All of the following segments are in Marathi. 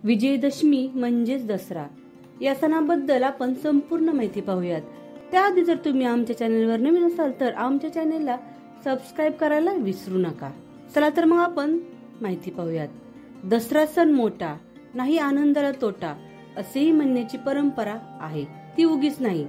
विजयदशमी म्हणजेच दसरा या सणाबद्दल आपण संपूर्ण माहिती पाहूयात. त्याआधी जर तुम्ही आमच्या चॅनलवर नवीन असाल तर आमच्या चॅनलला सबस्क्राईब करायला विसरू नका. चला तर मग आपण माहिती पाहूयात. दसरा सण मोठा नाही आनंदाला तोटा असेही म्हणण्याची परंपरा आहे. ती उगीच नाही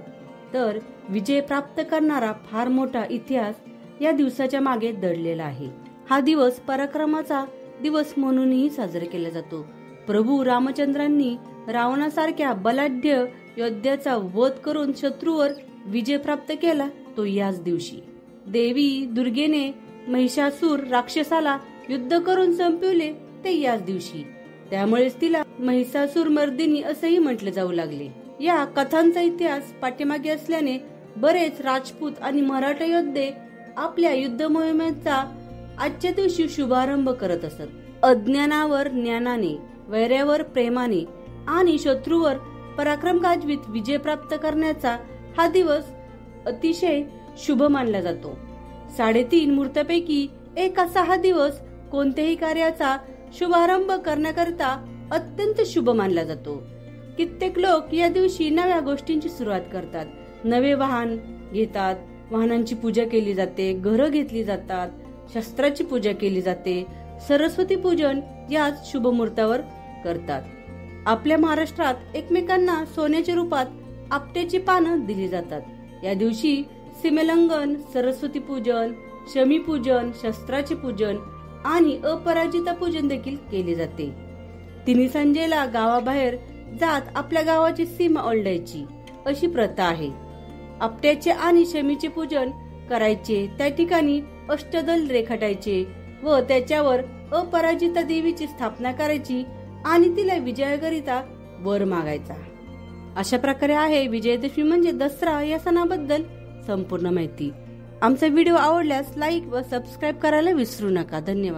तर विजय प्राप्त करणारा फार मोठा इतिहास या दिवसाच्या मागे दडलेला आहे. हा दिवस पराक्रमाचा दिवस म्हणूनही साजरा केला जातो. प्रभू रामचंद्रांनी रावणासारख्या बलाढ्य योद्ध्याचा वध करून शत्रूवर विजय प्राप्त केला तो याच दिवशी. देवी दुर्गेने महिषासूर राक्षसाला युद्ध करून संपविले ते याच दिवशी. त्यामुळेच तिला महिषासूर मर्दिनी असेही म्हटले जाऊ लागले. या कथांचा इतिहास पाठीमागे असल्याने बरेच राजपूत आणि मराठा योद्धे आपल्या युद्ध मोहिमेचा आजच्या दिवशी शुभारंभ करत असत. अज्ञानावर ज्ञानाने, वैऱ्यावर प्रेमाने आणि शत्रूवर पराक्रम गाजवीत विजय प्राप्त करण्याचा हा दिवस अतिशय शुभ मानला जातो. 3.5 मुहूर्तापैकी एक असा हा दिवस कोणत्याही कार्याचा शुभारंभ करण्याकरिता अत्यंत शुभ मानला जातो. कित्येक लोक या दिवशी नव्या गोष्टींची सुरुवात करतात. नवे वाहन घेतात, वाहनांची पूजा केली जाते, घरं घेतली जातात, शस्त्राची पूजा केली जाते, सरस्वती पूजन याच शुभ मुहूर्तावर करतात. आपल्या महाराष्ट्रात एकमेकांना सोन्याच्या रूपात आपट्याची पानं दिली जातात. या दिवशी सीमेलंघन, सरस्वती पूजन, शमी पूजन, शस्त्राचे पूजन आणि अपराजिता पूजन देखील केले जाते. तिन्ही संजेला गावाबाहेर जात आपल्या गावाची सीमा ओलांडायची अशी प्रथा आहे. आपट्याचे आणि शमीचे पूजन करायचे, त्या ठिकाणी अष्टदल रेखाटायचे व त्याच्यावर अपराजिता देवीची स्थापना करायची आणि तिला विजयाकरिता वर मागायचा. अशा प्रकारे आहे विजयादशमी म्हणजे दसरा या सणाबद्दल संपूर्ण माहिती. आमचा व्हिडिओ आवडल्यास लाईक व सबस्क्राईब करायला विसरू नका. धन्यवाद.